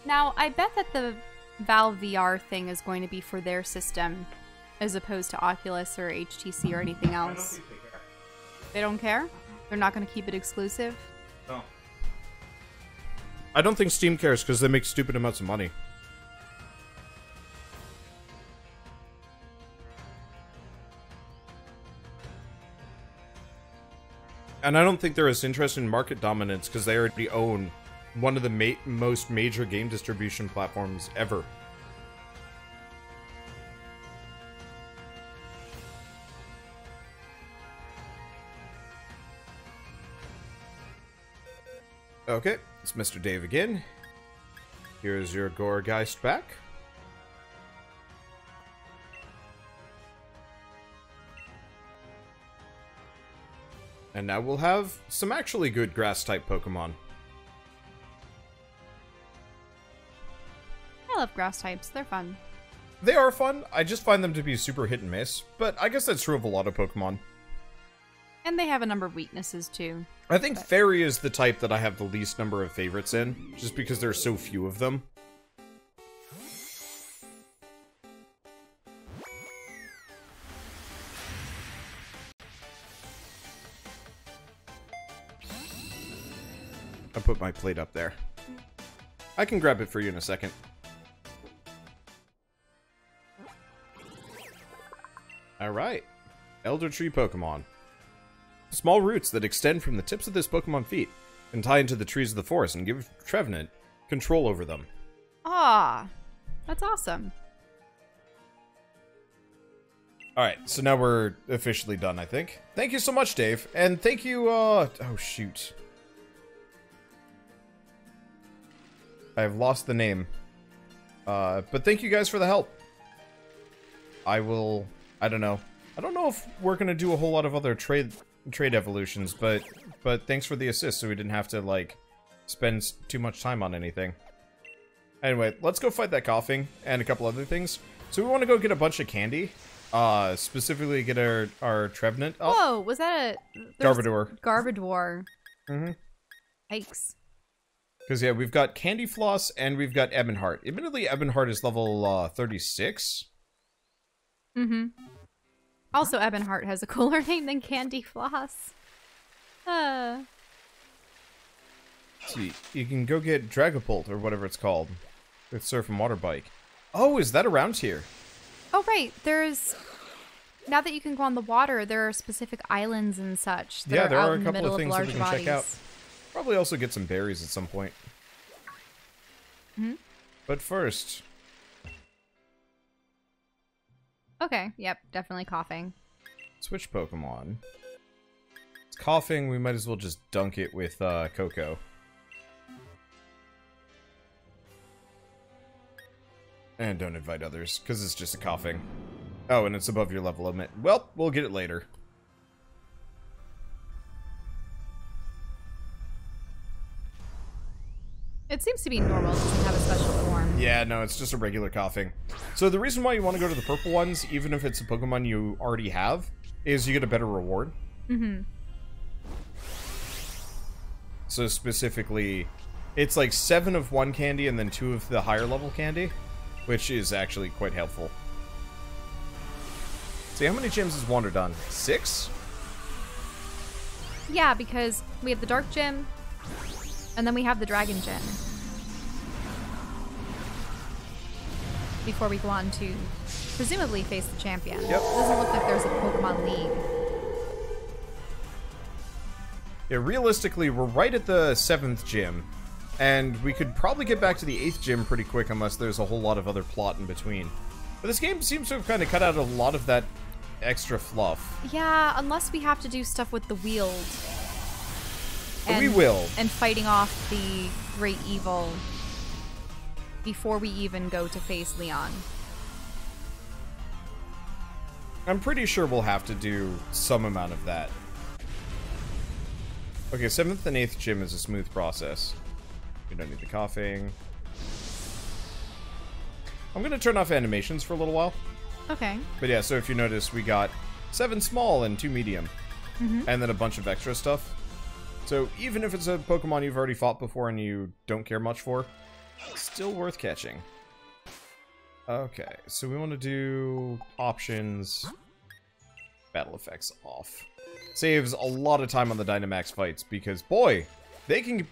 Now, I bet that the Valve VR thing is going to be for their system as opposed to Oculus or HTC or anything else. They don't care? They're not going to keep it exclusive? No. I don't think Steam cares because they make stupid amounts of money. And I don't think they're as interested in market dominance because they already own one of the most major game distribution platforms ever. Okay, it's Mr. Dave again. Here's your Goregeist back. And now we'll have some actually good grass-type Pokemon. I love grass types. They're fun. They are fun. I just find them to be super hit and miss. But I guess that's true of a lot of Pokemon. And they have a number of weaknesses, too. I think Fairy is the type that I have the least number of favorites in, just because there are so few of them. I'll put my plate up there. I can grab it for you in a second. Alright. Elder Tree Pokemon. Small roots that extend from the tips of this Pokemon feet and tie into the trees of the forest and give Trevenant control over them. Ah, that's awesome. Alright, so now we're officially done, I think. Thank you so much, Dave. And thank you, oh shoot. I've lost the name. But thank you guys for the help. I don't know. I don't know if we're gonna do a whole lot of other trade evolutions, but thanks for the assist so we didn't have to, like, spend too much time on anything. Anyway, let's go fight that coughing and a couple other things. So we want to go get a bunch of candy. Specifically get our Trevenant. Oh. Whoa, was that a... Garbodor. Garbodor. Mm-hmm. Yikes. Because, yeah, we've got Candy Floss and we've got Ebonheart. Admittedly, Ebonheart is level 36. Mm-hmm. Also, Ebonheart has a cooler name than Candy Floss. See, you can go get Dragapult, or whatever it's called, with Surf and Water Bike. Oh, is that around here? Oh, right. There's... Now that you can go on the water, there are specific islands and such that are out in the middle of large bodies. Check out. Probably also get some berries at some point. Mm-hmm. But first... Okay, yep, definitely coughing. Switch Pokemon. It's coughing, we might as well just dunk it with Coco. And don't invite others, because it's just a coughing. Oh, and it's above your level limit. Well, we'll get it later. It seems to be normal, it doesn't have a special form. Yeah, no, it's just a regular coughing. So the reason why you want to go to the purple ones, even if it's a Pokemon you already have, is you get a better reward. Mm-hmm. So specifically, it's like 7 of one candy and then 2 of the higher level candy, which is actually quite helpful. See, how many gyms has Wander done? 6? Yeah, because we have the Dark Gym, and then we have the Dragon Gym. Before we go on to presumably face the champion. Yep. It doesn't look like there's a Pokemon League. Yeah, realistically, we're right at the 7th gym, and we could probably get back to the 8th gym pretty quick unless there's a whole lot of other plot in between. But this game seems to have kind of cut out a lot of that extra fluff. Yeah, unless we have to do stuff with the Weald. We will. And fighting off the Great Evil before we even go to face Leon. I'm pretty sure we'll have to do some amount of that. Okay, 7th and 8th gym is a smooth process. We don't need the coughing. I'm gonna turn off animations for a little while. Okay. But yeah, so if you notice, we got 7 small and 2 medium. Mm-hmm. And then a bunch of extra stuff. So even if it's a Pokemon you've already fought before and you don't care much for, Still worth catching. Okay, so we want to do options, battle effects off. Saves a lot of time on the Dynamax fights because, boy, they can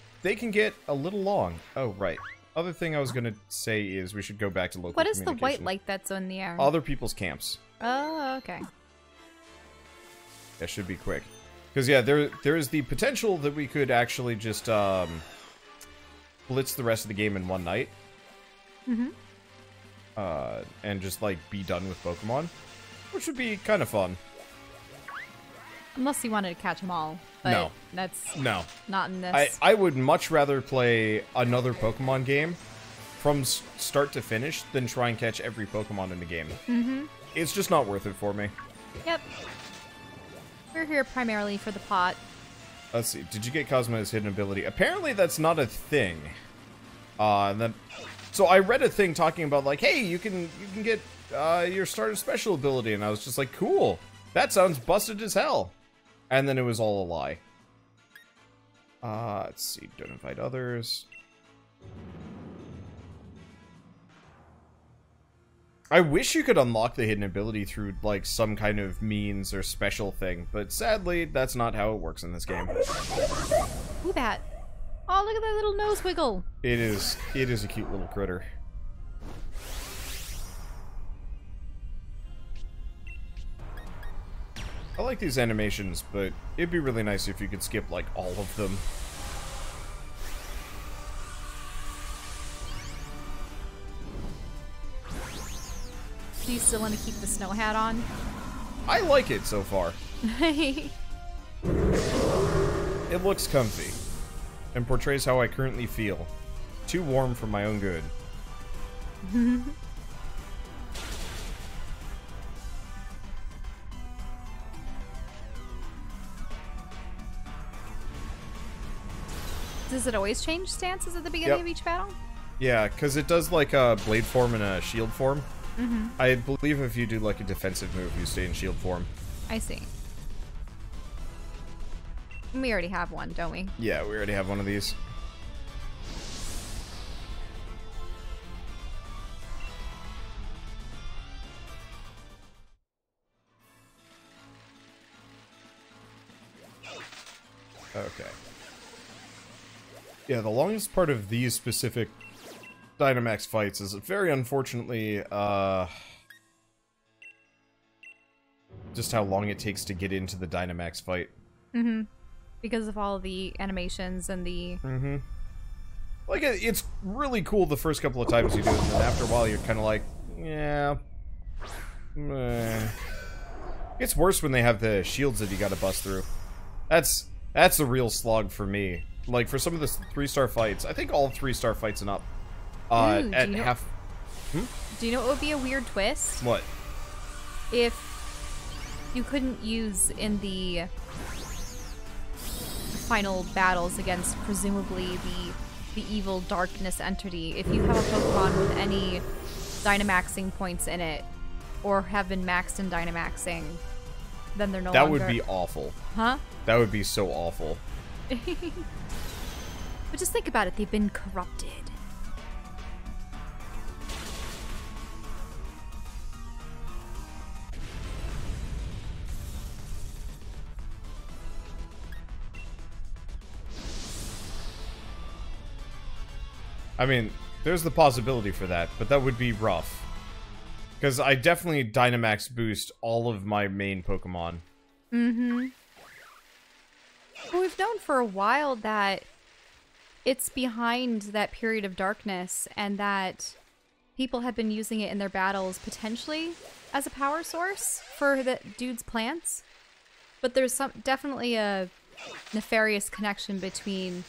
get a little long. Oh, right. Other thing I was gonna say is we should go back to local What is the communication. white light that's in the air? Other people's camps. Oh, okay. That should be quick. Because, yeah, there is the potential that we could actually just blitz the rest of the game in one night. Mm-hmm. And just, like, be done with Pokemon. Which would be kind of fun. Unless you wanted to catch them all. But No. that's No. not in this. I would much rather play another Pokemon game from start to finish than try and catch every Pokemon in the game. Mm-hmm. It's just not worth it for me. Yep. We're here primarily for the pot. Let's see. Did you get Cosmo's hidden ability? Apparently that's not a thing. And then, so I read a thing talking about like, hey, you can get your starter special ability, and I was just like, cool. That sounds busted as hell. And then it was all a lie. Let's see. Don't invite others. I wish you could unlock the hidden ability through, like, some kind of means or special thing, but sadly, that's not how it works in this game. Who that? Oh, look at that little nose wiggle. It is a cute little critter. I like these animations, but it'd be really nice if you could skip, like, all of them. Do you still want to keep the snow hat on? I like it so far. It looks comfy, and portrays how I currently feel. Too warm for my own good. Does it always change stances at the beginning Yep. of each battle? Yeah, because it does like a blade form and a shield form. Mm-hmm. I believe if you do like a defensive move, you stay in shield form. I see. We already have one, don't we? Yeah, we already have one of these. Okay. Yeah, the longest part of these specific Dynamax fights is very unfortunately, just how long it takes to get into the Dynamax fight. Mm-hmm. Because of all the animations and the... Mm-hmm. Like, it's really cool the first couple of times you do it, and then after a while you're kind of like, yeah... meh. It's worse when they have the shields that you gotta bust through. That's a real slog for me. Like, for some of the 3-star fights, I think all 3-star fights and up, Ooh, at half... Do you know what would be a weird twist? What? If you couldn't use in the final battles against presumably the evil darkness entity, if you have a Pokemon with any Dynamaxing points in it, or have been maxed in Dynamaxing, then they're no longer... That would be awful. Huh? That would be so awful. But just think about it, they've been corrupted. I mean, there's the possibility for that, but that would be rough. Because I definitely Dynamax boost all of my main Pokemon. Mm-hmm. Well, we've known for a while that it's behind that period of darkness, and that people have been using it in their battles potentially as a power source for the dude's plants. But there's definitely a nefarious connection between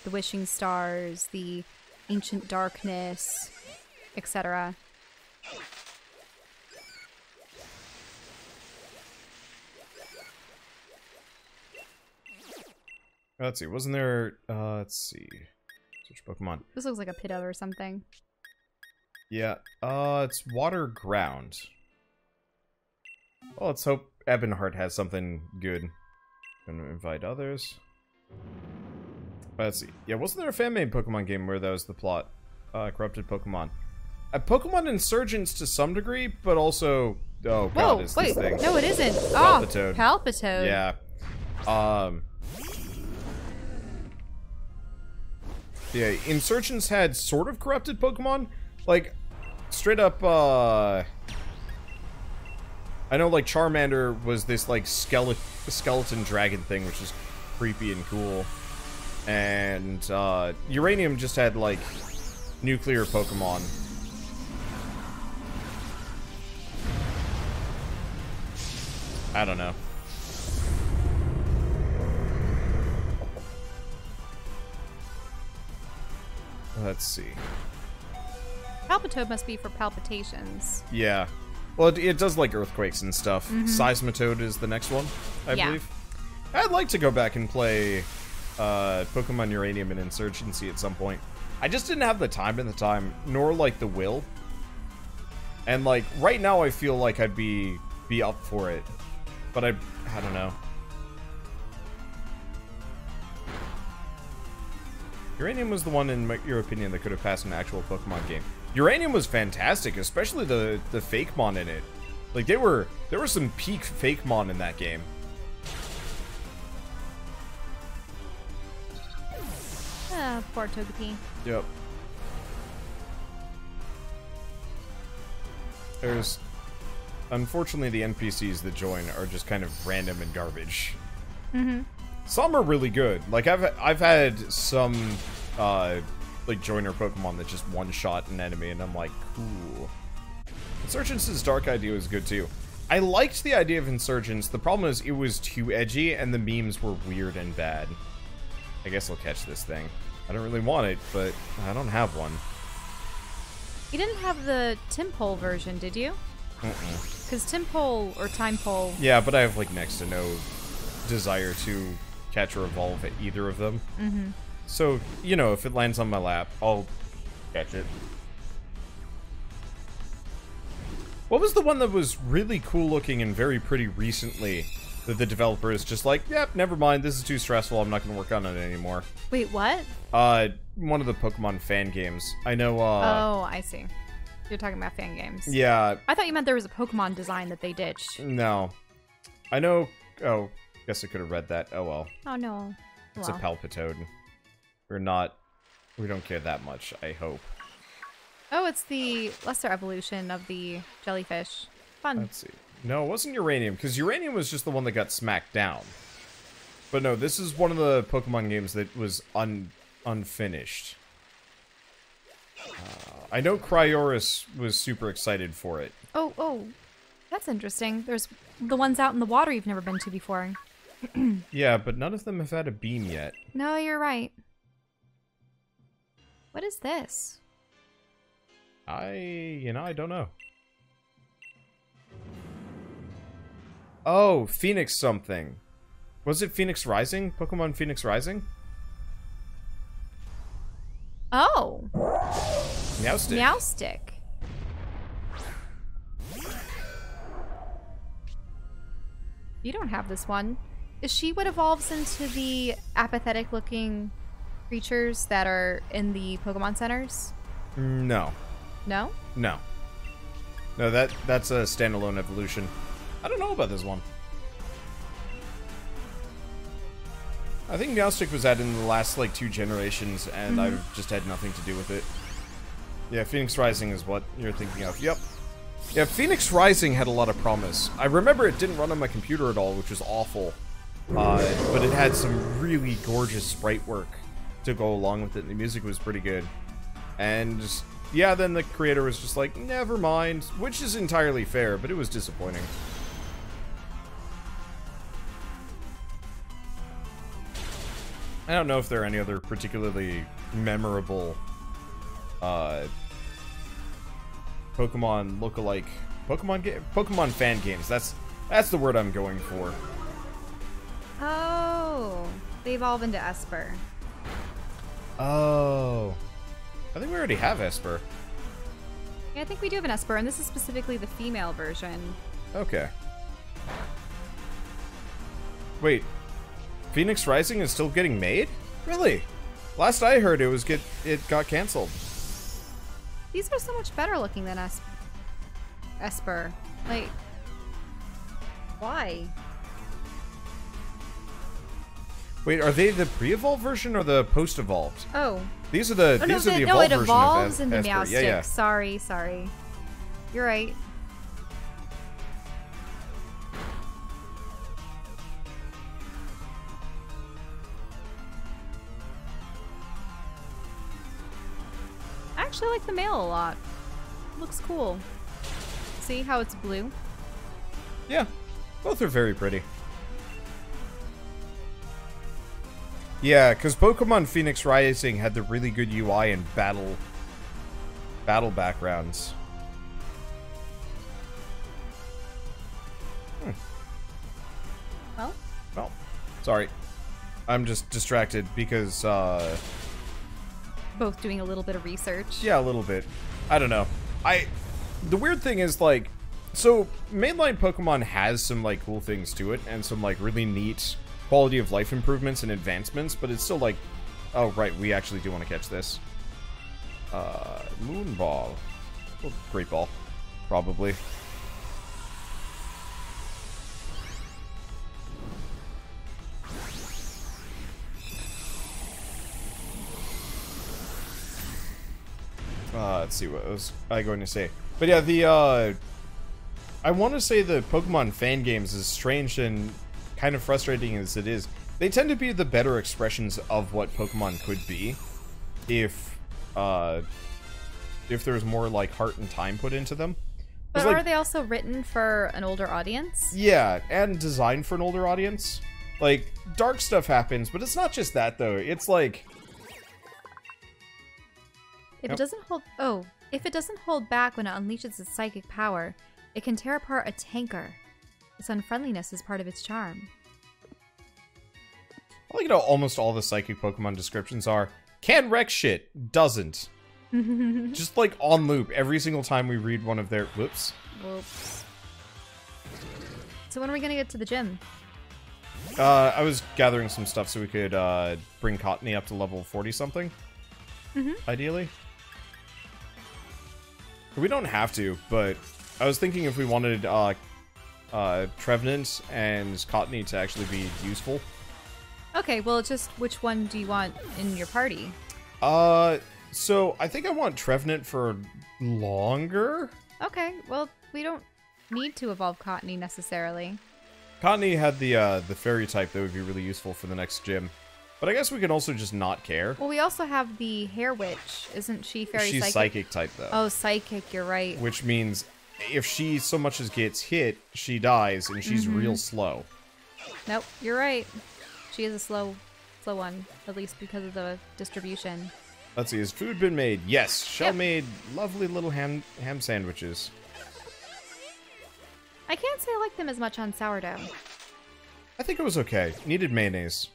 the Wishing Stars, the Ancient Darkness, etc. Let's see, wasn't there, let's see. Search Pokemon. This looks like a Pidove or something. Yeah, it's Water Ground. Well, let's hope Ebonheart has something good. Gonna invite others. Let's see. Yeah, wasn't there a fan-made Pokemon game where that was the plot? corrupted Pokemon. Pokemon Insurgents to some degree, but also... Oh, God, Whoa, is wait, this thing. no, it isn't. Palpitoad. Oh, Palpitoad. Yeah. Yeah, Insurgents had sort of corrupted Pokemon. Like, straight up, I know, like, Charmander was this, like, skeleton dragon thing, which is creepy and cool. And, Uranium just had, like, nuclear Pokemon. I don't know. Let's see. Palpitoad must be for palpitations. Yeah. Well, it does like earthquakes and stuff. Seismitoad is the next one, I believe. I'd like to go back and play Pokemon Uranium and Insurgency at some point. I just didn't have the time at the time, nor like the will. And like right now, I feel like I'd be up for it, but I don't know. Uranium was the one, in your opinion, that could have passed an actual Pokemon game. Uranium was fantastic, especially the Fakemon in it. Like, there were some peak Fakemon in that game. Ah, poor Togepi. Yep. There's... Unfortunately, the NPCs that join are just kind of random and garbage. Some are really good. Like, I've had some, like, joiner Pokemon that just one-shot an enemy, and I'm like, cool. Insurgents' Dark idea was good, too. I liked the idea of Insurgents. The problem is it was too edgy, and the memes were weird and bad. I guess I'll catch this thing. I don't really want it, but I don't have one. You didn't have the Tympole version, did you? Because Tympole, or Timepole... Yeah, but I have, like, next to no desire to catch or evolve at either of them. So, you know, if it lands on my lap, I'll catch it. What was the one that was really cool looking and very pretty recently that the developer is just like, yep, never mind, this is too stressful, I'm not going to work on it anymore? Wait, what? One of the Pokemon fan games. I know, Oh, I see. You're talking about fan games. Yeah. I thought you meant there was a Pokemon design that they ditched. No. I know... Oh, guess I could have read that. Oh, well. Oh, no. It's a Palpitoad. We're not... We don't care that much, I hope. Oh, it's the lesser evolution of the jellyfish. Fun. Let's see. No, it wasn't Uranium, because Uranium was just the one that got smacked down. But no, this is one of the Pokemon games that was unfinished. I know Cryoris was super excited for it. Oh, that's interesting. There's the ones out in the water you've never been to before. Yeah, but none of them have had a beam yet. No, you're right. What is this? I don't know. Oh, Phoenix something. Was it Phoenix Rising? Pokemon Phoenix Rising? Oh. Meowstic. Meowstic. You don't have this one. Is she what evolves into the apathetic-looking creatures that are in the Pokemon centers? No. No? No. No, that's a standalone evolution. I don't know about this one. I think Meowstic was added in the last, like, 2 generations, and I've just had nothing to do with it. Yeah, Phoenix Rising is what you're thinking of. Yep. Yeah, Phoenix Rising had a lot of promise. I remember it didn't run on my computer at all, which was awful. But it had some really gorgeous sprite work to go along with it, and the music was pretty good. And, yeah, then the creator was just like, never mind, which is entirely fair, but it was disappointing. I don't know if there are any other particularly memorable Pokemon lookalike Pokemon fan games. That's the word I'm going for. Oh, they evolve into Esper. Oh, I think we already have Esper. Yeah, I think we do have an Esper, and this is specifically the female version. Okay. Wait, Phoenix Rising is still getting made? Really? Last I heard, it got canceled. These are so much better looking than Esper. Like, why? Wait, are they the pre-evolved version or the post-evolved? Oh. These are the Oh, these no, are the no, evolved it version evolves of into Esper. Meowstic. Yeah, yeah. Sorry. You're right. I actually like the male a lot. Looks cool. See how it's blue? Yeah, both are very pretty. Yeah, because Pokemon Phoenix Rising had the really good UI and battle backgrounds. Well, sorry. I'm just distracted because, Both doing a little bit of research. yeah, a little bit. I don't know. The weird thing is, like, so mainline Pokemon has some, like, cool things to it and some, like, really neat quality of life improvements and advancements, but it's still like, oh, right, we actually do want to catch this. Moon Ball. Well, Great Ball. Probably. Let's see, what was I going to say? But yeah, I want to say the Pokemon fan games, as strange and kind of frustrating as it is, they tend to be the better expressions of what Pokemon could be if there's more, like, heart and time put into them. But like, are they also written for an older audience? yeah, and designed for an older audience. Like, dark stuff happens, but it's not just that, though. It's like... If it doesn't hold back when it unleashes its psychic power, it can tear apart a tanker. Its unfriendliness is part of its charm. I like how almost all the psychic Pokemon descriptions are, can wreck shit, doesn't. Just, like, on loop every single time we read one of their... Whoops. Whoops. So when are we gonna get to the gym? I was gathering some stuff so we could bring Cottony up to level 40-something. Ideally. We don't have to, but I was thinking if we wanted Trevenant and Cottony to actually be useful. Okay, well, it's just which one do you want in your party? So I think I want Trevenant for longer. Okay, well, we don't need to evolve Cottony necessarily. Cottony had the fairy type that would be really useful for the next gym. But I guess we can also just not care. Well, we also have the Hair Witch. Isn't she fairy psychic? She's psychic type, though. Oh, psychic, you're right. Which means if she so much as gets hit, she dies, and she's real slow. Nope, you're right. She is a slow one, at least because of the distribution. Let's see, has food been made? Yes, Shell Yep. made lovely little ham sandwiches. I can't say I like them as much on sourdough. I think it was okay. Needed mayonnaise.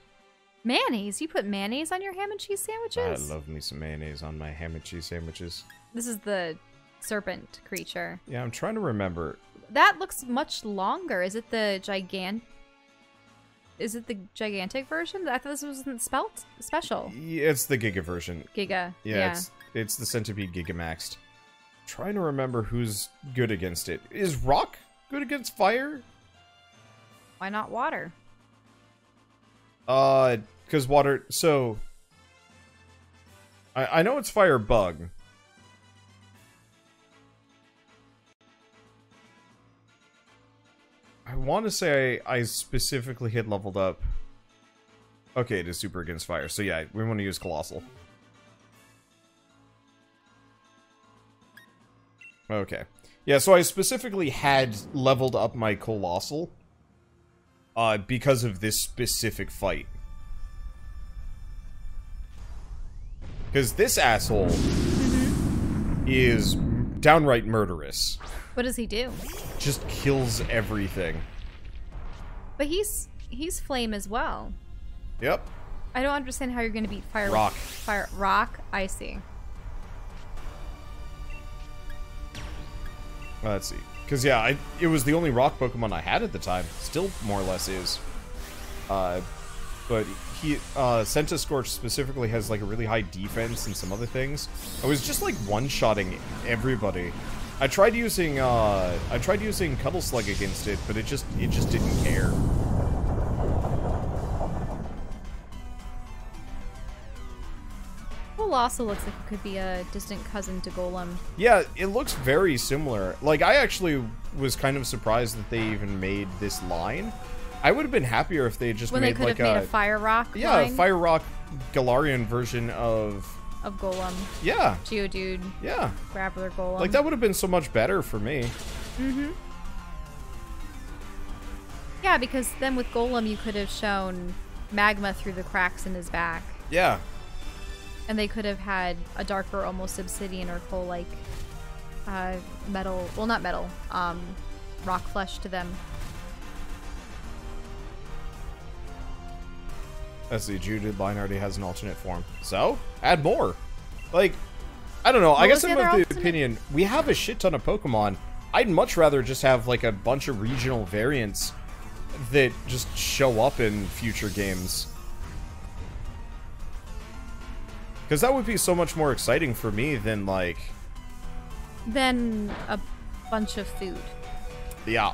Mayonnaise? You put mayonnaise on your ham and cheese I sandwiches? love me some mayonnaise on my ham and cheese sandwiches. This is the serpent creature. Yeah, I'm trying to remember. That looks much longer. Is it the gigantic version? I thought this wasn't spelt special. Yeah, it's the Giga version. Giga. Yeah, it's the Centipede Gigamaxed. Trying to remember who's good against it. Is Rock good against fire? Why not water? Because water... So... I know it's Fire Bug. I want to say I specifically had leveled up... Okay, it is super against fire. So yeah, we want to use Colossal. Okay. Yeah, so I specifically had leveled up my Colossal because of this specific fight. Because this asshole is downright murderous. What does he do? Just kills everything. But he's flame as well. Yep. I don't understand how you're going to beat fire. Rock. Rock? I see. Let's see. Because, yeah, it was the only rock Pokemon I had at the time. Still more or less is. but he, Centiskorch specifically has, like, a really high defense and some other things. I was just, like, one-shotting everybody. I tried using Cuddle Slug against it, but it just didn't care. Well, also looks like it could be a distant cousin to Golem. Yeah, it looks very similar. Like, I actually was kind of surprised that they even made this line. I would have been happier if they just when made, they could like, have made a Fire Rock line a Fire Rock Galarian version of Golem. Yeah. Geodude. Yeah. Grappler Golem. Like, that would have been so much better for me. Mm-hmm. Yeah, because then with Golem you could have shown magma through the cracks in his back. Yeah. And they could have had a darker, almost obsidian or coal-like metal, well, not metal, rock flesh to them. That's the Geodude line already has an alternate form. So, add more. Like, I don't know. I guess I'm of the opinion, we have a shit ton of Pokemon. I'd much rather just have, like, a bunch of regional variants that just show up in future games. Because that would be so much more exciting for me than, like... Than a bunch of food. Yeah.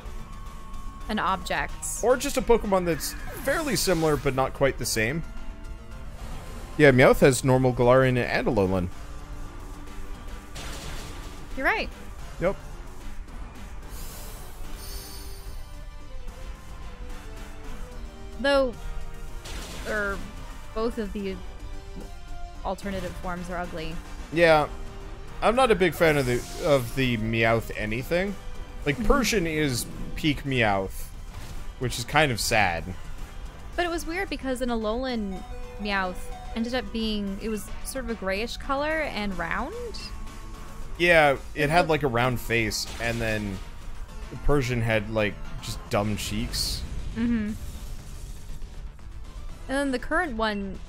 And objects. Or just a Pokemon that's fairly similar, but not quite the same. Yeah, Meowth has normal Galarian and Alolan. You're right. Yep. Though, both of the alternative forms are ugly. Yeah, I'm not a big fan of the Meowth anything. Like, Persian is peak Meowth, which is kind of sad. But it was weird because an Alolan Meowth ended up being, it was sort of a grayish color and round. Yeah, it had like a round face, and then the Persian had like just dumb cheeks. Mm-hmm. And then the current one,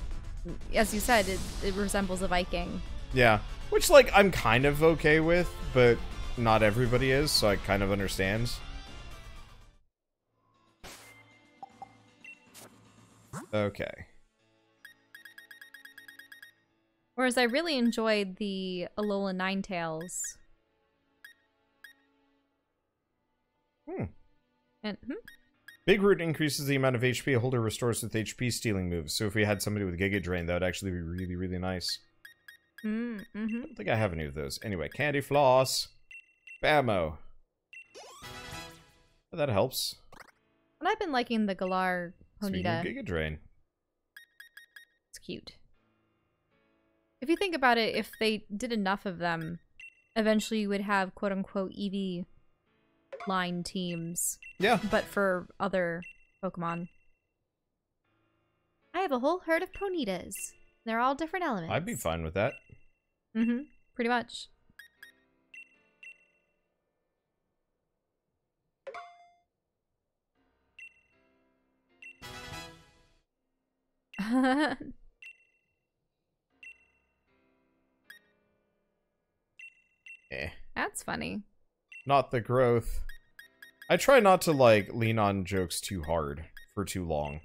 as you said, it resembles a Viking. Yeah, which, like, I'm kind of okay with, but not everybody is, so I kind of understand. Okay. Whereas I really enjoyed the Alolan Ninetales. And, Big Root increases the amount of HP a holder restores with HP stealing moves, so if we had somebody with Giga Drain, that would actually be really, really nice. mm-hmm. I don't think I have any of those. Anyway, Candy Floss. Bammo. That helps. And I've been liking the Galar Speaking of Ponyta. Giga Drain. It's cute. If you think about it, if they did enough of them, eventually you would have quote-unquote Eevee line teams. Yeah. But for other Pokemon. I have a whole herd of Ponytas. They're all different elements. I'd be fine with that. Mm-hmm. Pretty much. That's funny. Not the growth. I try not to, like, lean on jokes too hard for too long.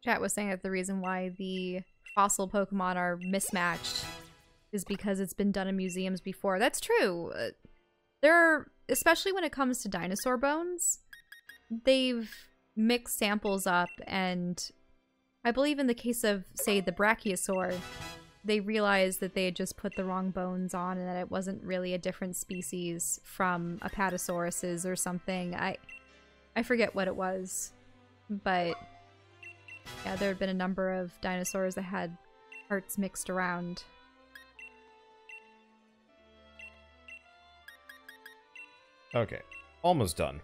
Chat was saying that the reason why the fossil Pokemon are mismatched is because it's been done in museums before. That's true. Especially when it comes to dinosaur bones, they've mixed samples up, and I believe in the case of, say, the Brachiosaur, they realized that they had just put the wrong bones on and that it wasn't really a different species from Apatosaurus's or something. I forget what it was, but yeah, there had been a number of dinosaurs that had parts mixed around. Okay, almost done.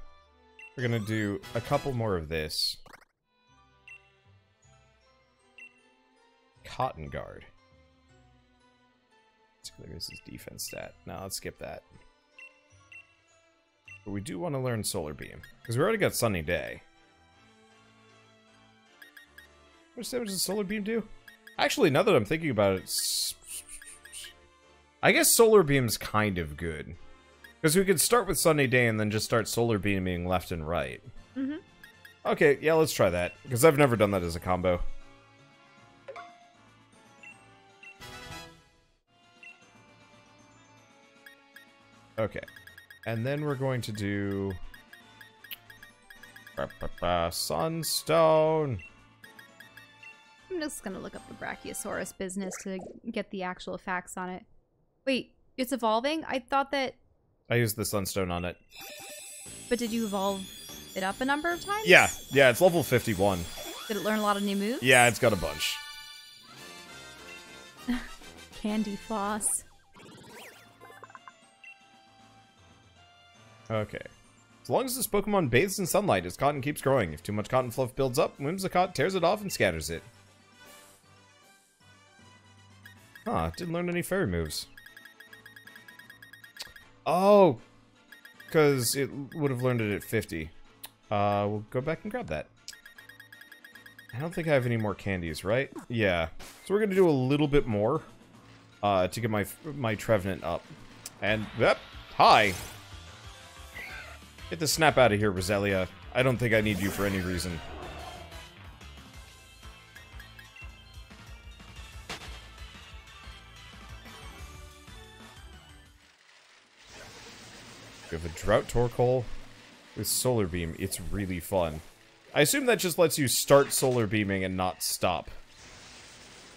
We're gonna do a couple more of this. Cotton Guard. Let's clear his defense stat. No, let's skip that. But we do want to learn Solar Beam, because we already got Sunny Day. How much damage does Solar Beam do? Actually, now that I'm thinking about it, I guess Solar Beam's kind of good. Because we could start with Sunny Day and then just start Solar Beaming left and right. Mm-hmm. Okay, yeah, let's try that. Because I've never done that as a combo. Okay. And then we're going to do... Sunstone! I'm just gonna look up the Brachiosaurus business to get the actual facts on it. Wait, it's evolving? I thought that... I used the Sunstone on it. But did you evolve it up a number of times? Yeah, it's level 51. Did it learn a lot of new moves? Yeah, it's got a bunch. Candy floss. Okay. As long as this Pokemon bathes in sunlight, its cotton keeps growing. If too much cotton fluff builds up, Whimsicott tears it off and scatters it. Huh, didn't learn any fairy moves. Oh, because it would have learned it at 50. We'll go back and grab that. I don't think I have any more candies, right? Yeah. So we're going to do a little bit more to get my Trevenant up. And, yep, hi! Get the snap out of here, Roselia. I don't think I need you for any reason. You have a Drought Torkoal with Solar Beam. It's really fun. I assume that just lets you start Solar Beaming and not stop.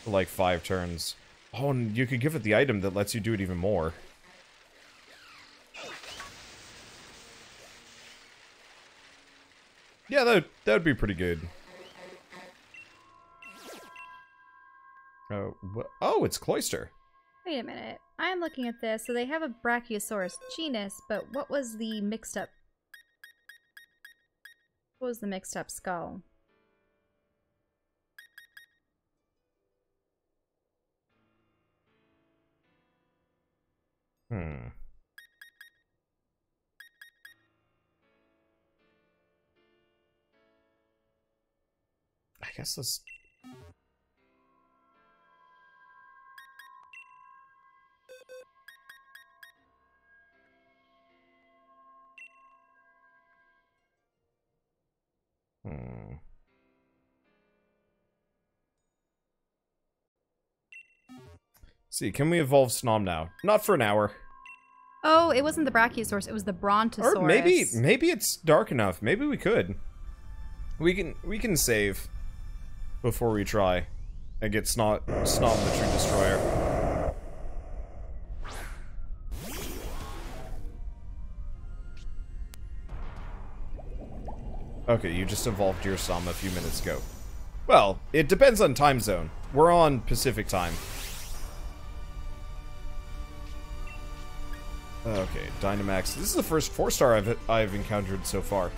For like 5 turns. Oh, and you could give it the item that lets you do it even more. Yeah, that would be pretty good. Oh, it's Cloyster. Wait a minute. I'm looking at this. So they have a Brachiosaurus genus, but what was the mixed up... What was the mixed up skull? I guess this... See, can we evolve Snom now? Not for an hour. Oh, it wasn't the Brachiosaurus, it was the Brontosaurus. Or maybe it's dark enough. Maybe we could. We can save before we try and get Snom the True Destroyer. Okay, you just evolved your Som a few minutes ago. Well, it depends on time zone. We're on Pacific time. Okay, Dynamax. This is the first 4-star I've encountered so far.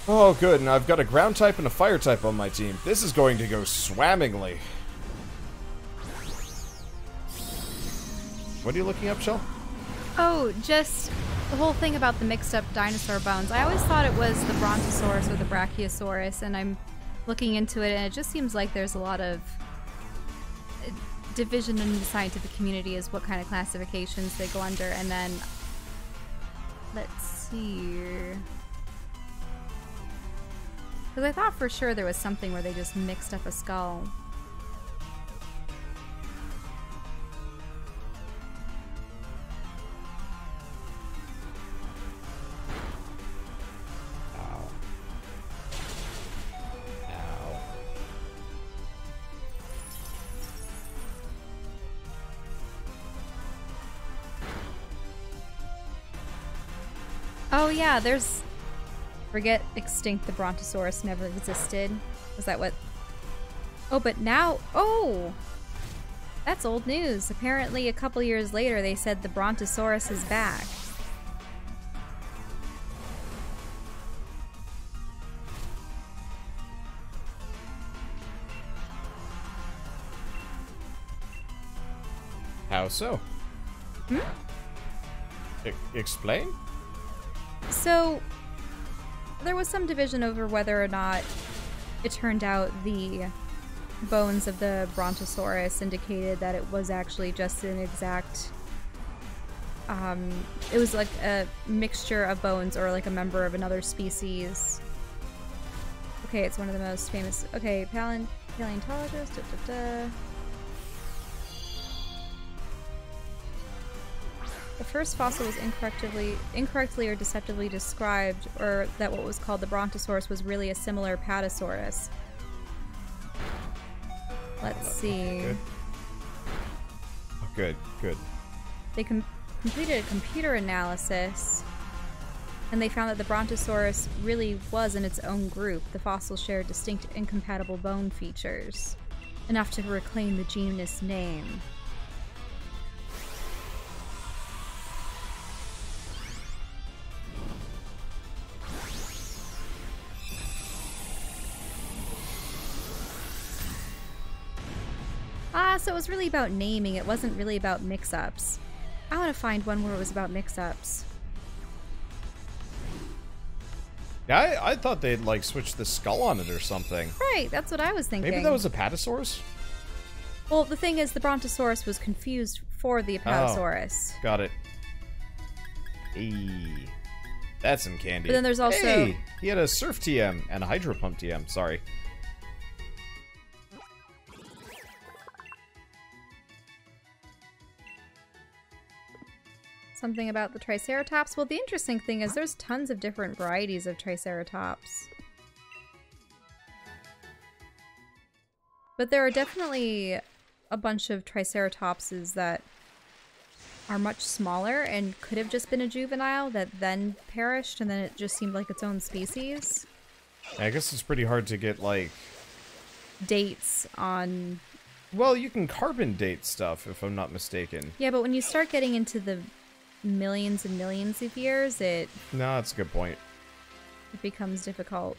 Oh, good, and I've got a ground type and a fire type on my team. This is going to go swammingly. What are you looking up, Shell? Oh, just the whole thing about the mixed up dinosaur bones. I always thought it was the Brontosaurus or the Brachiosaurus, and I'm looking into it, and it just seems like there's a lot of division in the scientific community as what kind of classifications they go under. And then let's see, because I thought for sure there was something where they just mixed up a skull. Oh yeah, there's... Forget extinct, the Brontosaurus never existed. Was that what... Oh, but now... Oh! That's old news. Apparently a couple years later they said the Brontosaurus is back. How so? Explain? So, there was some division over whether or not it turned out the bones of the Brontosaurus indicated that it was actually just an exact... it was like a mixture of bones or like a member of another species. Okay, it's one of the most famous. Okay, paleontologist. Da, da, da. The first fossil was incorrectly or deceptively described, or that what was called the Brontosaurus was really a similar Patasaurus. Let's see. Good. Oh, good, good. They completed a computer analysis, and they found that the Brontosaurus really was in its own group. The fossils shared distinct incompatible bone features, enough to reclaim the genus name. So it was really about naming. It wasn't really about mix-ups. I want to find one where it was about mix-ups. Yeah, I thought they'd, like, switch the skull on it or something. Right, that's what I was thinking. Maybe that was a Patasaurus? Well, the thing is, the Brontosaurus was confused for the Apatosaurus. Oh, got it. Eee. That's some candy. But then there's also... Hey! He had a Surf TM and a Hydro Pump TM, sorry. Something about the Triceratops? Well, the interesting thing is there's tons of different varieties of Triceratops. But there are definitely a bunch of Triceratopses that are much smaller and could have just been a juvenile that then perished, and then it just seemed like its own species. I guess it's pretty hard to get, like... dates on... Well, you can carbon date stuff, if I'm not mistaken. Yeah, but when you start getting into the millions and millions of years, it No, that's a good point. becomes difficult.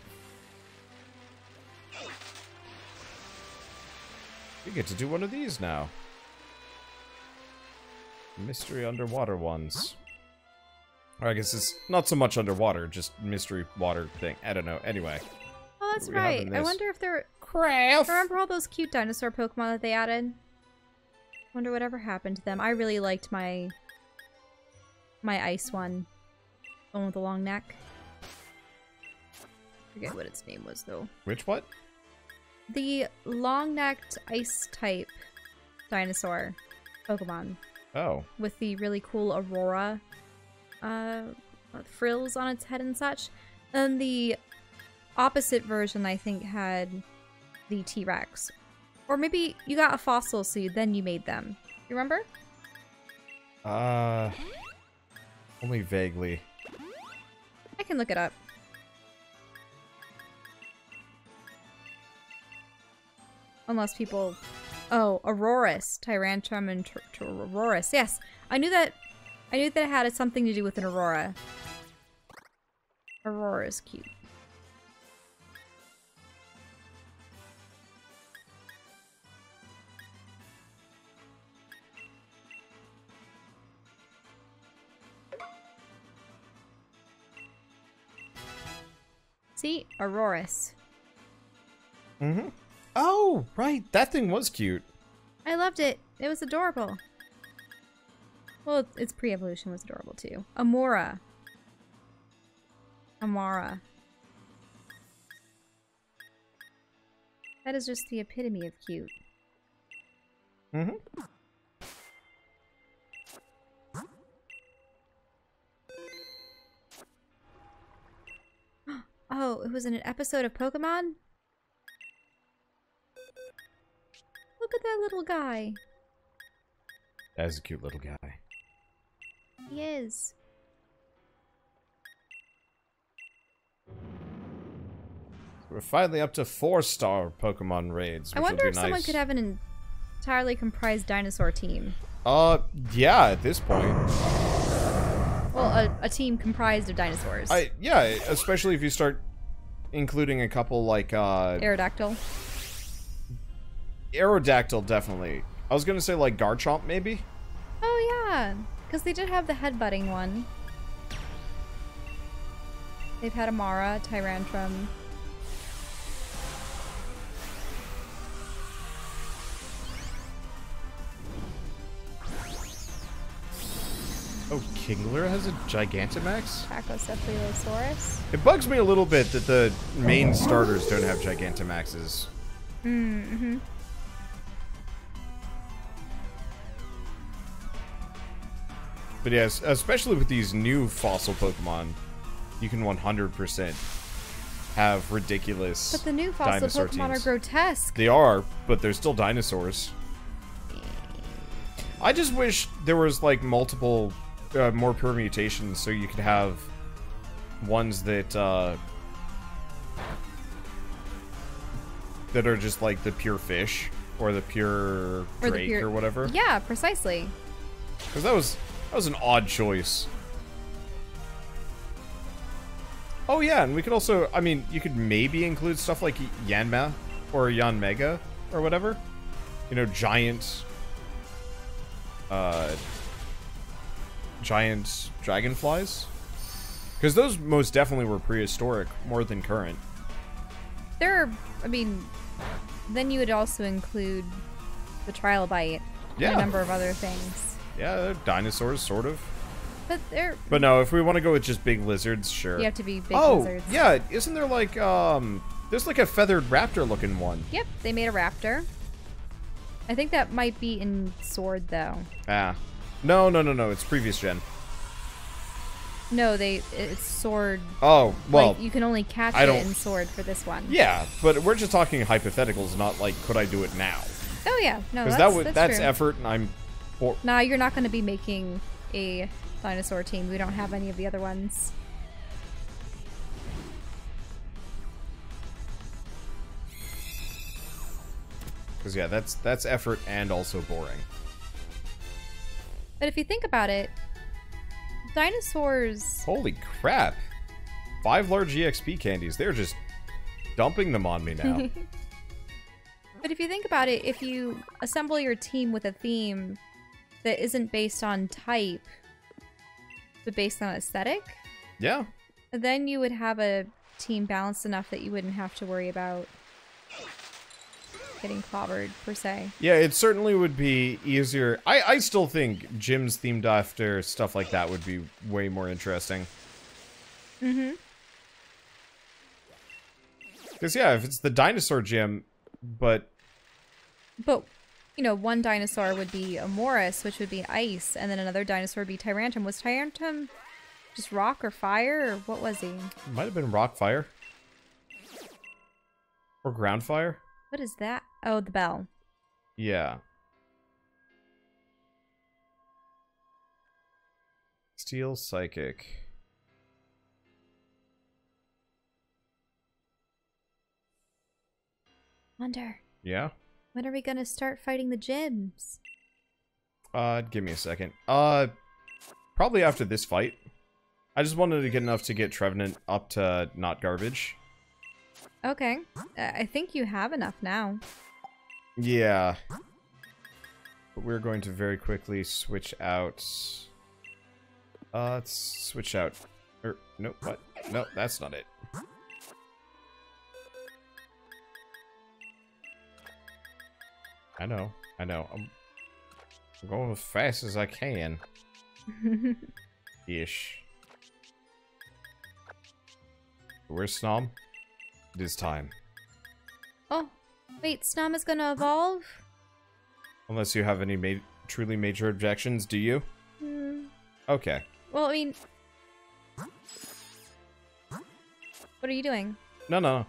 We get to do one of these now. Mystery underwater ones. Or I guess it's not so much underwater, just mystery water thing. I don't know. Anyway. Oh, that's What do we have right. in I this? wonder if they're... Craft! Remember all those cute dinosaur Pokemon that they added? Wonder whatever happened to them. I really liked my ice one. The one with the long neck. Forget what its name was, though. Which what? The long-necked ice type dinosaur Pokemon. Oh. With the really cool Aurora frills on its head and such. And the opposite version, I think, had the T-Rex. Or maybe you got a fossil, so then you made them. You remember? Only vaguely. I can look it up. Unless people... Oh, Aurorus, Tyrantrum, and Aurorus. Yes, I knew that it had something to do with an Aurora. Aurora is cute. See? Aurorus. Mm-hmm. Oh, right. That thing was cute. I loved it. It was adorable. Well, its pre-evolution was adorable too. Amora. Amara. That is just the epitome of cute. Mm-hmm. Oh, it was in an episode of Pokemon? Look at that little guy. That is a cute little guy. He is. We're finally up to 4-star Pokemon raids, which I wonder would if be someone nice. could have an entirely comprised dinosaur team. Yeah, at this point. Well, a team comprised of dinosaurs. Yeah, especially if you start including a couple like, Aerodactyl. Aerodactyl, definitely. I was gonna say, like, Garchomp, maybe? Oh, yeah. Because they did have the headbutting one. They've had Amara, Tyrantrum. Oh, Kingler has a Gigantamax? Pachycephalosaurus. It bugs me a little bit that the main starters don't have Gigantamaxes. Mm-hmm. But yes, especially with these new fossil Pokemon, you can 100% have ridiculous But the new fossil dinosaur Pokemon teams. are grotesque. They are, but they're still dinosaurs. I just wish there was like multiple, more permutations, so you could have ones that that are just like the pure fish or the pure drake or whatever. Yeah, precisely. Because that was an odd choice. Oh yeah, and we could also, I mean, you could maybe include stuff like Yanma or Yanmega or whatever. You know, giant dragonflies. Because those most definitely were prehistoric, more than current. There are, I mean, then you would also include the trilobite and a number of other things. Yeah, they're dinosaurs, sort of. But they're... But no, if we want to go with just big lizards, sure. You have to be big lizards. Oh, yeah, isn't there like, there's like a feathered raptor-looking one. Yep, they made a raptor. I think that might be in Sword, though. Ah. No, it's previous gen. No, it's Sword. Oh, well. Like, you can only catch it in Sword for this one. Yeah, but we're just talking hypotheticals, not like, could I do it now? Oh, yeah. No, that's true. effort, and I'm... Nah, you're not going to be making a dinosaur team. We don't have any of the other ones. Because, yeah, that's effort and also boring. But if you think about it, dinosaurs... Holy crap. 5 large EXP candies. They're just dumping them on me now. But if you think about it, if you assemble your team with a theme that isn't based on type, but based on aesthetic, yeah, then you would have a team balanced enough that you wouldn't have to worry about getting clobbered, per se. Yeah, it certainly would be easier. I still think gyms themed after stuff like that would be way more interesting. Mm-hmm. Because, yeah, if it's the dinosaur gym, but, you know, one dinosaur would be Amoris, which would be ice, and then another dinosaur would be Tyrantum. Was Tyrantum just rock or fire, or what was he? Might have been rock fire. Or ground fire. What is that? Oh, the bell. Yeah. Steel Psychic. Wonder. Yeah? When are we gonna start fighting the gyms? Give me a second. Probably after this fight. I just wanted to get enough to get Trevenant up to not garbage. Okay. I think you have enough now. Yeah. But we're going to very quickly switch out... let's switch out... no, what? No, that's not it. I know. I'm going as fast as I can. Ish. Where's Snom? It is time. Oh, wait, Snom is gonna evolve? Unless you have any truly major objections, do you? Okay. Well, I mean... What are you doing? No.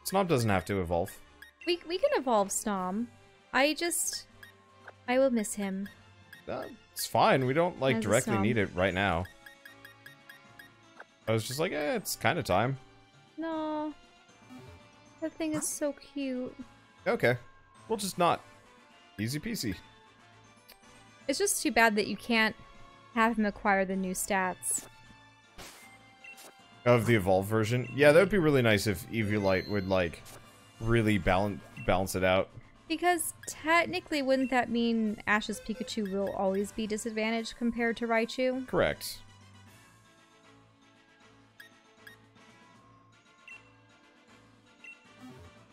Snom doesn't have to evolve. We can evolve Snom. I will miss him. It's fine. We don't, like, As a directly Snom. need it right now. I was just like, it's kind of time. No. That thing is so cute. Okay. We'll just not. Easy peasy. It's just too bad that you can't have him acquire the new stats. Of the evolved version? Yeah, that would be really nice if Eviolite would, like, really balance it out. Because technically, wouldn't that mean Ash's Pikachu will always be disadvantaged compared to Raichu? Correct.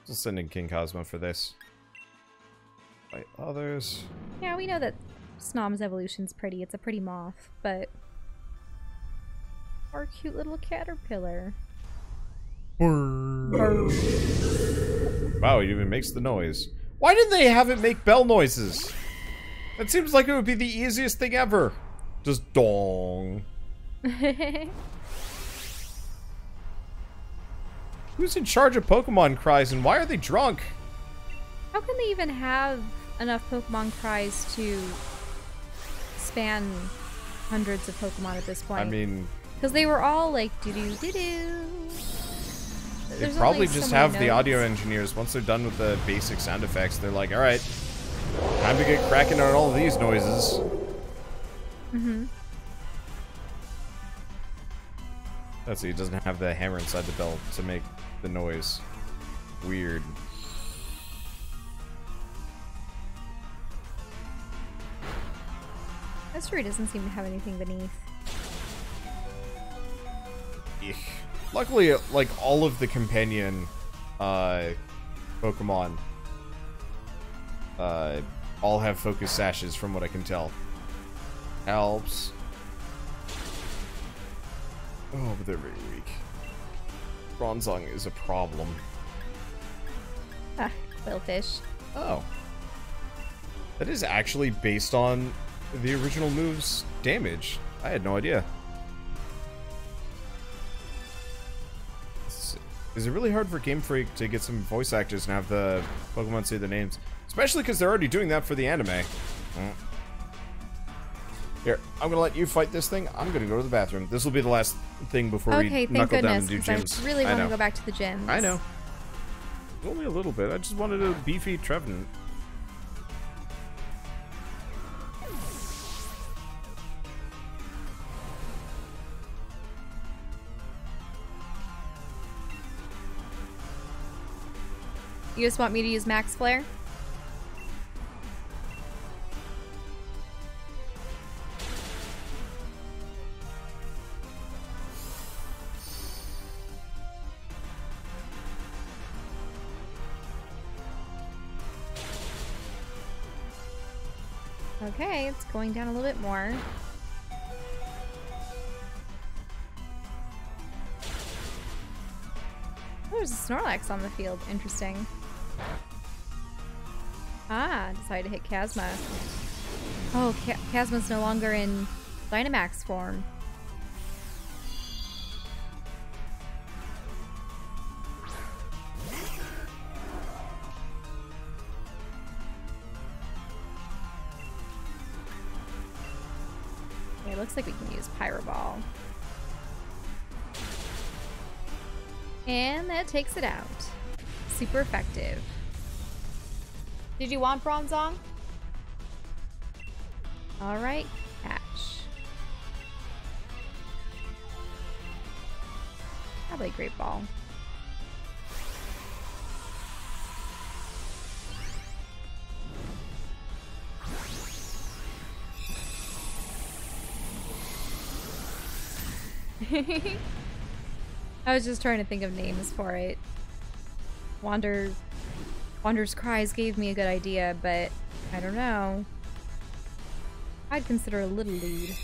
We'll send in King Cosmo for this. By others. Yeah, we know that Snom's evolution's pretty. It's a pretty moth, but... Our cute little caterpillar. Wow, it even makes the noise. Why did they have it make bell noises? That seems like it would be the easiest thing ever. Just dong. Who's in charge of Pokemon cries and why are they drunk? How can they even have enough Pokemon cries to span hundreds of Pokemon at this point? I mean... Because they were all like doo-doo-doo-doo. They probably just have the audio engineers, once they're done with the basic sound effects, they're like, alright, time to get cracking on all of these noises. Mm-hmm. That's it, he doesn't have the hammer inside the bell to make the noise. Weird. That's true, he doesn't seem to have anything beneath. Eek. Luckily, like, all of the companion, Pokemon, all have focus sashes from what I can tell. Helps. Oh, but they're very weak. Bronzong is a problem. Ah, Quillfish. Oh. That is actually based on the original move's damage. I had no idea. Is it really hard for Game Freak to get some voice actors and have the Pokemon say their names? Especially because they're already doing that for the anime. Here, I'm gonna let you fight this thing. I'm gonna go to the bathroom. This will be the last thing before we knuckle down and do gyms. I really want to go back to the gyms. I know. Only a little bit. I just wanted a beefy Trevenant. You just want me to use Max Flare? Okay, it's going down a little bit more. Oh, there's a Snorlax on the field. Interesting. Ah, decided to hit Chasma. Oh, Chasma's no longer in Dynamax form. Okay, looks like we can use Pyro Ball. And that takes it out. Super effective. Did you want Bronzong? Alright, catch. Probably a Great Ball. I was just trying to think of names for it. Wander's Cries gave me a good idea, but I don't know. I'd consider a little lead.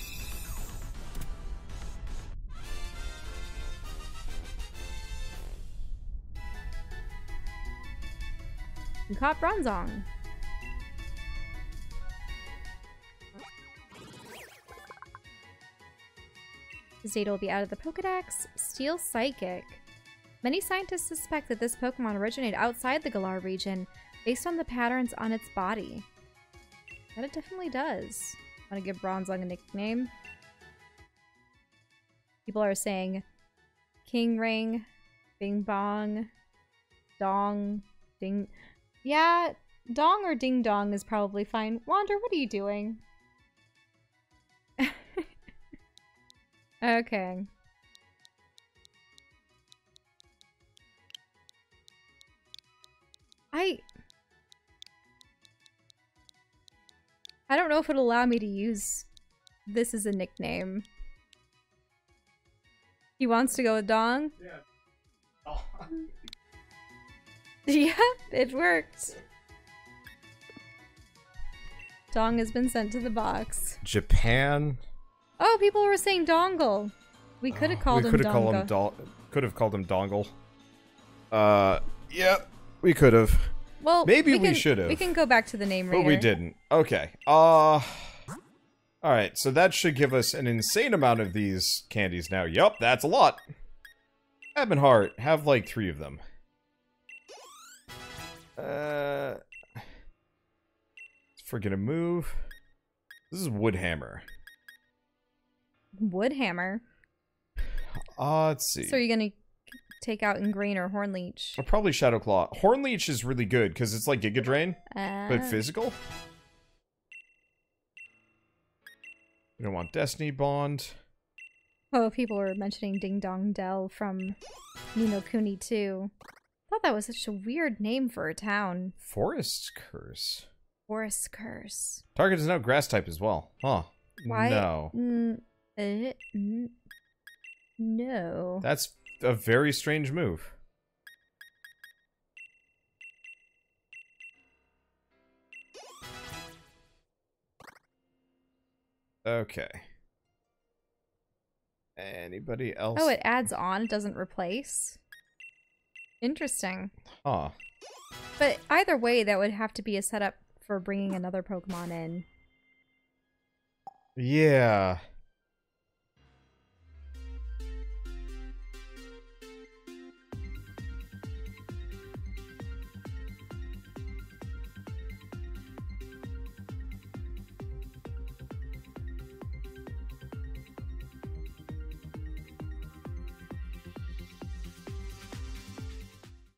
You caught Bronzong. This data will be out of the Pokedex. Steel Psychic. Many scientists suspect that this Pokemon originated outside the Galar region based on the patterns on its body. That it definitely does. Want to give Bronzong a nickname? People are saying King Ring, Bing Bong, Dong, Ding. Yeah, Dong or Ding Dong is probably fine. Wander, what are you doing? Okay. I don't know if it'll allow me to use this as a nickname. He wants to go with Dong? Yeah. Oh. Yeah, it worked. Dong has been sent to the box. Japan. Oh, people were saying dongle. We could have called him Dongo. Could have called him Dongle. Yeah, we could have. Well, maybe we should have. We can go back to the name reader. But we didn't. Okay. Alright, so that should give us an insane amount of these candies now. Yup, that's a lot. Admin Heart, have like 3 of them. Forget a move. This is Woodhammer. Woodhammer? Let's see. So are you gonna take out Ingrain or Hornleech? I'll probably Shadowclaw. Hornleech is really good, because it's like Giga Drain, but physical. We don't want Destiny Bond. Oh, people were mentioning Ding Dong Dell from Ni no Kuni 2. I thought that was such a weird name for a town. Forest Curse. Forest Curse. Target is now grass type as well. Huh. Why? No. No. That's a very strange move. Okay. Anybody else? Oh, it adds on, it doesn't replace. Interesting. Huh. But either way, that would have to be a setup for bringing another Pokemon in. Yeah.